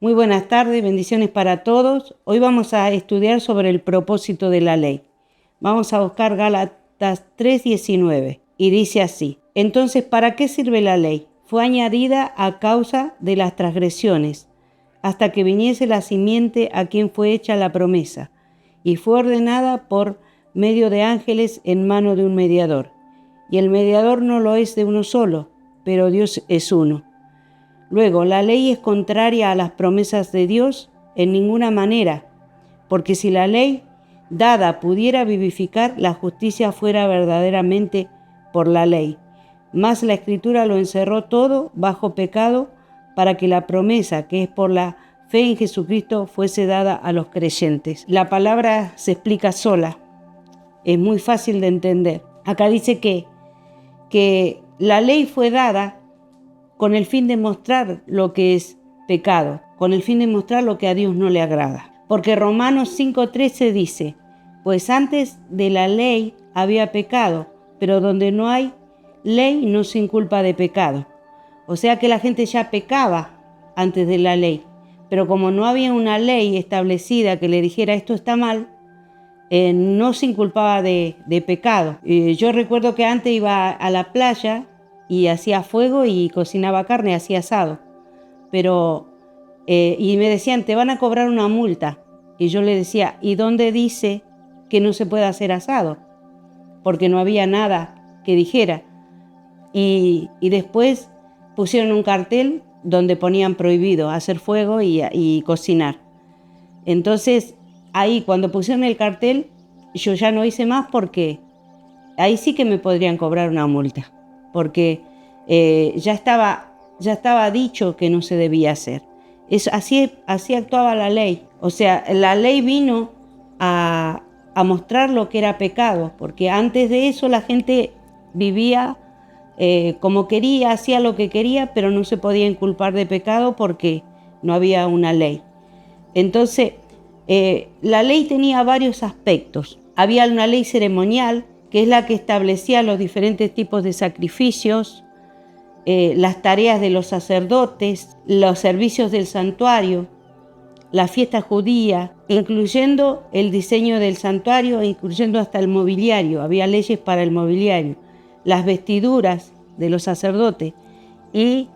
Muy buenas tardes, bendiciones para todos. Hoy vamos a estudiar sobre el propósito de la ley. Vamos a buscar Gálatas 3:19 y dice así: Entonces, ¿para qué sirve la ley? Fue añadida a causa de las transgresiones, hasta que viniese la simiente a quien fue hecha la promesa, y fue ordenada por medio de ángeles en mano de un mediador. Y el mediador no lo es de uno solo, pero Dios es uno. Luego, la ley es contraria a las promesas de Dios en ninguna manera, porque si la ley dada pudiera vivificar, la justicia fuera verdaderamente por la ley. Mas la Escritura lo encerró todo bajo pecado, para que la promesa, que es por la fe en Jesucristo, fuese dada a los creyentes. La palabra se explica sola, es muy fácil de entender. Acá dice que la ley fue dada con el fin de mostrar lo que es pecado, con el fin de mostrar lo que a Dios no le agrada. Porque Romanos 5:13 dice: pues antes de la ley había pecado, pero donde no hay ley no se inculpa de pecado. O sea que la gente ya pecaba antes de la ley, pero como no había una ley establecida que le dijera esto está mal, no se inculpaba de pecado. Yo recuerdo que antes iba a la playa y hacía fuego y cocinaba carne, hacía asado. Pero, y me decían, te van a cobrar una multa. Y yo le decía, ¿y dónde dice que no se puede hacer asado? Porque no había nada que dijera. Y después pusieron un cartel donde ponían prohibido hacer fuego y cocinar. Entonces, ahí cuando pusieron el cartel, yo ya no hice más porque ahí sí que me podrían cobrar una multa. Porque ya estaba dicho que no se debía hacer. Así actuaba la ley. O sea, la ley vino a mostrar lo que era pecado, porque antes de eso la gente vivía como quería, hacía lo que quería, pero no se podía inculpar de pecado porque no había una ley. Entonces, la ley tenía varios aspectos. Había una ley ceremonial, que es la que establecía los diferentes tipos de sacrificios, las tareas de los sacerdotes, los servicios del santuario, la fiesta judía, incluyendo el diseño del santuario, incluyendo hasta el mobiliario. Había leyes para el mobiliario, las vestiduras de los sacerdotes y,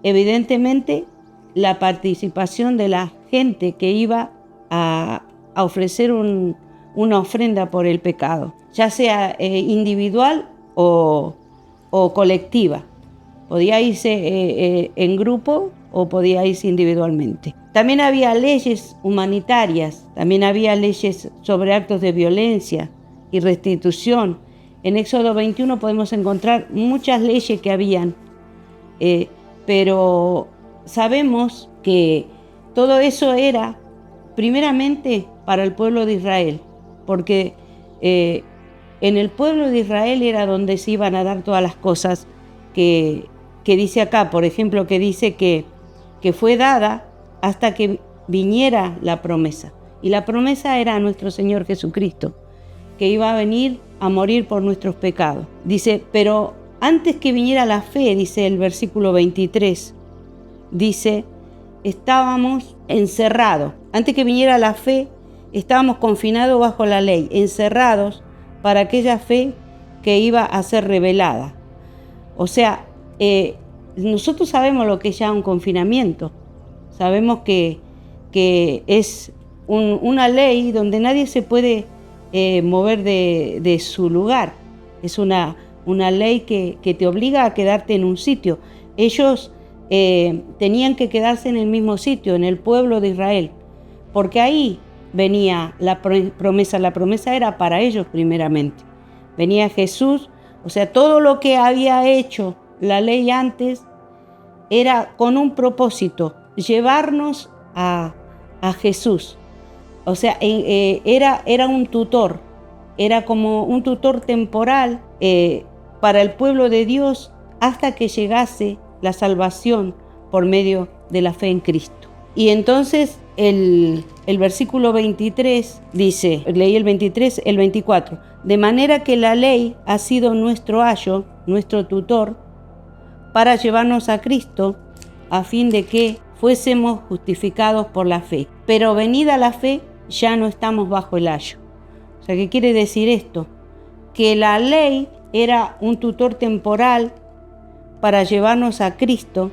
evidentemente, la participación de la gente que iba a ofrecer una ofrenda por el pecado, ya sea individual o colectiva. Podía irse en grupo o podía irse individualmente. También había leyes humanitarias, también había leyes sobre actos de violencia y restitución. En Éxodo 21 podemos encontrar muchas leyes que habían, pero sabemos que todo eso era primeramente para el pueblo de Israel, porque en el pueblo de Israel era donde se iban a dar todas las cosas que dice acá. Por ejemplo, que dice que fue dada hasta que viniera la promesa. Y la promesa era a nuestro Señor Jesucristo, que iba a venir a morir por nuestros pecados. Dice, pero antes que viniera la fe, dice el versículo 23, dice, estábamos encerrados. Antes que viniera la fe, estábamos confinados bajo la ley, encerrados para aquella fe que iba a ser revelada. O sea, nosotros sabemos lo que es ya un confinamiento. Sabemos que es una ley donde nadie se puede mover de su lugar. Es una ley que te obliga a quedarte en un sitio. Ellos tenían que quedarse en el mismo sitio, en el pueblo de Israel, porque ahí venía la promesa. La promesa era para ellos primeramente. Venía Jesús, o sea, todo lo que había hecho la ley antes era con un propósito, llevarnos a Jesús. O sea, era un tutor, era como un tutor temporal para el pueblo de Dios hasta que llegase la salvación por medio de la fe en Cristo. Y entonces el versículo 23 dice, leí el 23, el 24, de manera que la ley ha sido nuestro ayo, nuestro tutor, para llevarnos a Cristo, a fin de que, fuésemos justificados por la fe. Pero venida la fe, ya no estamos bajo el ayo. O sea, ¿qué quiere decir esto? Que la ley era un tutor temporal para llevarnos a Cristo,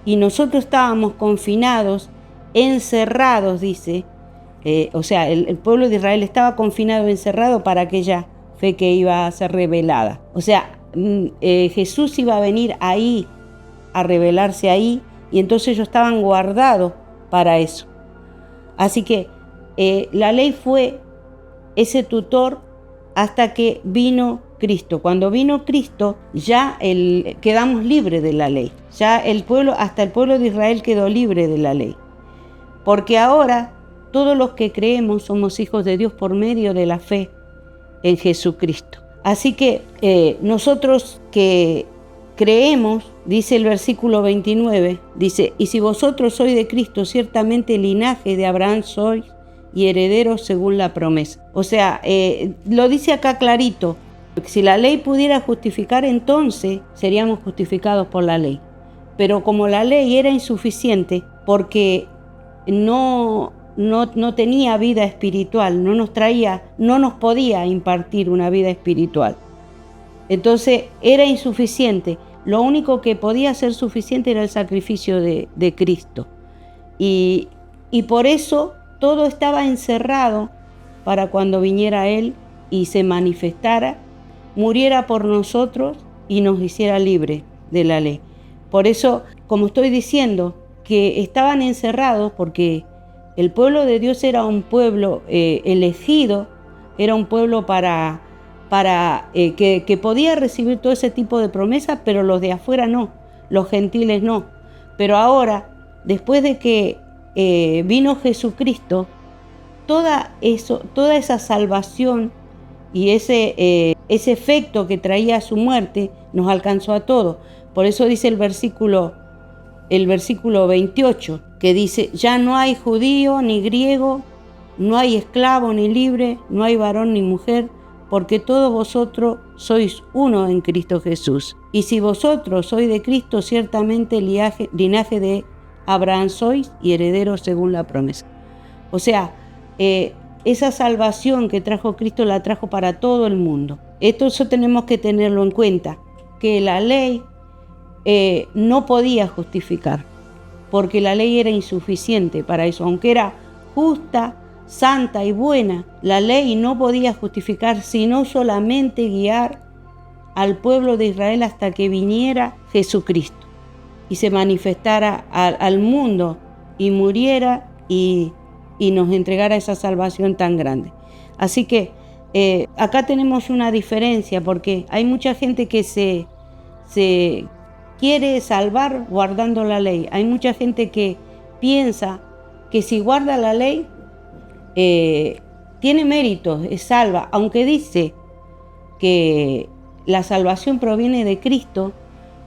y nosotros estábamos confinados, encerrados, dice. O sea, el pueblo de Israel estaba confinado, encerrado para aquella fe que iba a ser revelada. O sea, Jesús iba a venir ahí, a revelarse ahí, y entonces ellos estaban guardados para eso. Así que la ley fue ese tutor hasta que vino Cristo. Cuando vino Cristo, ya quedamos libres de la ley. Ya hasta el pueblo de Israel quedó libre de la ley. Porque ahora todos los que creemos somos hijos de Dios por medio de la fe en Jesucristo. Así que nosotros que creemos, dice el versículo 29, dice: y si vosotros sois de Cristo, ciertamente linaje de Abraham sois y herederos según la promesa. O sea, lo dice acá clarito. Si la ley pudiera justificar, entonces seríamos justificados por la ley. Pero como la ley era insuficiente, porque no tenía vida espiritual, no nos podía impartir una vida espiritual. Entonces era insuficiente. Lo único que podía ser suficiente era el sacrificio de Cristo. Y por eso todo estaba encerrado para cuando viniera Él y se manifestara, muriera por nosotros y nos hiciera libres de la ley. Por eso, como estoy diciendo, que estaban encerrados porque el pueblo de Dios era un pueblo elegido, era un pueblo que podía recibir todo ese tipo de promesas, pero los de afuera no, los gentiles no. Pero ahora, después de que vino Jesucristo, toda esa salvación y ese efecto que traía su muerte nos alcanzó a todos. Por eso dice el versículo 28, que dice: ya no hay judío ni griego, no hay esclavo ni libre, no hay varón ni mujer, porque todos vosotros sois uno en Cristo Jesús. Y si vosotros sois de Cristo, ciertamente linaje de Abraham sois y herederos según la promesa. O sea, esa salvación que trajo Cristo la trajo para todo el mundo. Eso tenemos que tenerlo en cuenta, que la ley no podía justificar, porque la ley era insuficiente para eso. Aunque era justa, santa y buena, la ley no podía justificar, sino solamente guiar al pueblo de Israel hasta que viniera Jesucristo y se manifestara al mundo y muriera y nos entregara esa salvación tan grande. Así que acá tenemos una diferencia, porque hay mucha gente que se quiere salvar guardando la ley. Hay mucha gente que piensa que si guarda la ley tiene méritos, es salva, aunque dice que la salvación proviene de Cristo,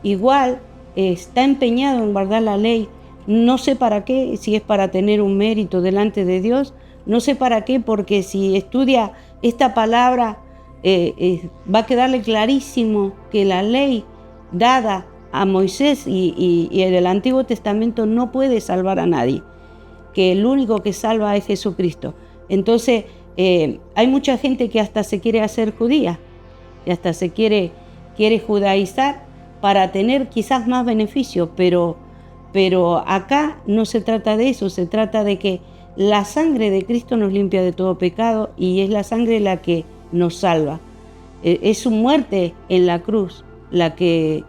igual está empeñado en guardar la ley. No sé para qué, si es para tener un mérito delante de Dios, no sé para qué, porque si estudia esta palabra va a quedarle clarísimo que la ley dada a Moisés y en el Antiguo Testamento no puede salvar a nadie, que el único que salva es Jesucristo. Entonces hay mucha gente que hasta se quiere hacer judía, que hasta se quiere judaizar para tener quizás más beneficio, pero acá no se trata de eso, se trata de que la sangre de Cristo nos limpia de todo pecado y es la sangre la que nos salva. Es su muerte en la cruz la que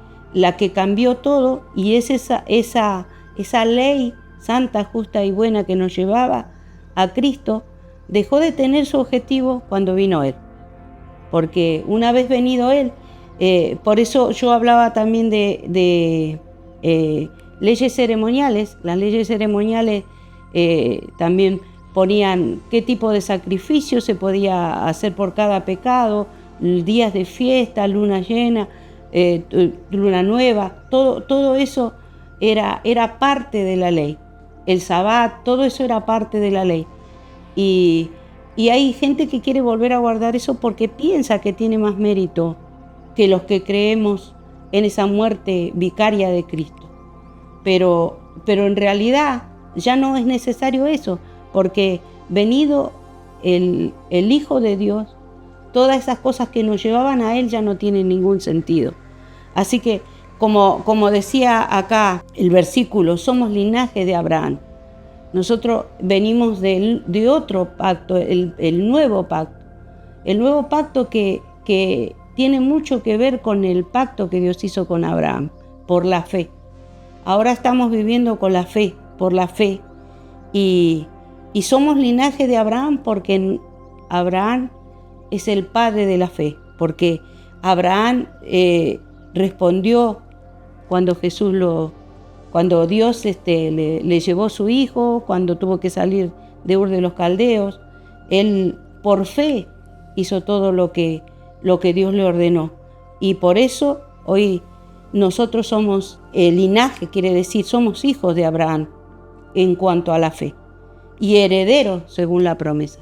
cambió todo, y es esa ley santa, justa y buena que nos llevaba a Cristo, dejó de tener su objetivo cuando vino Él. Porque una vez venido Él, por eso yo hablaba también de leyes ceremoniales. Las leyes ceremoniales también ponían qué tipo de sacrificio se podía hacer por cada pecado, días de fiesta, luna llena, luna nueva, todo eso era parte de la ley. El sabbat, todo eso era parte de la ley. Y hay gente que quiere volver a guardar eso porque piensa que tiene más mérito que los que creemos en esa muerte vicaria de Cristo. Pero pero en realidad ya no es necesario eso, porque venido el Hijo de Dios, todas esas cosas que nos llevaban a Él ya no tienen ningún sentido. Así que, como decía acá el versículo, somos linaje de Abraham. Nosotros venimos de otro pacto, el nuevo pacto. El nuevo pacto que tiene mucho que ver con el pacto que Dios hizo con Abraham, por la fe. Ahora estamos viviendo con la fe, por la fe. Y somos linaje de Abraham porque Abraham es el padre de la fe. Porque Abraham respondió cuando Dios le llevó su hijo, cuando tuvo que salir de Ur de los Caldeos. Él por fe hizo todo lo que Dios le ordenó. Y por eso hoy nosotros somos el linaje, quiere decir, somos hijos de Abraham en cuanto a la fe. Y herederos según la promesa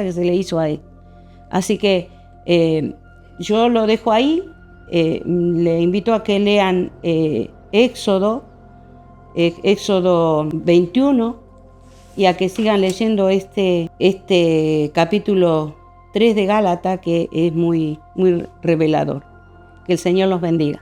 que se le hizo a él. Así que yo lo dejo ahí. Le invito a que lean Éxodo 21 y a que sigan leyendo este capítulo 3 de Gálatas, que es muy, muy revelador. Que el Señor los bendiga.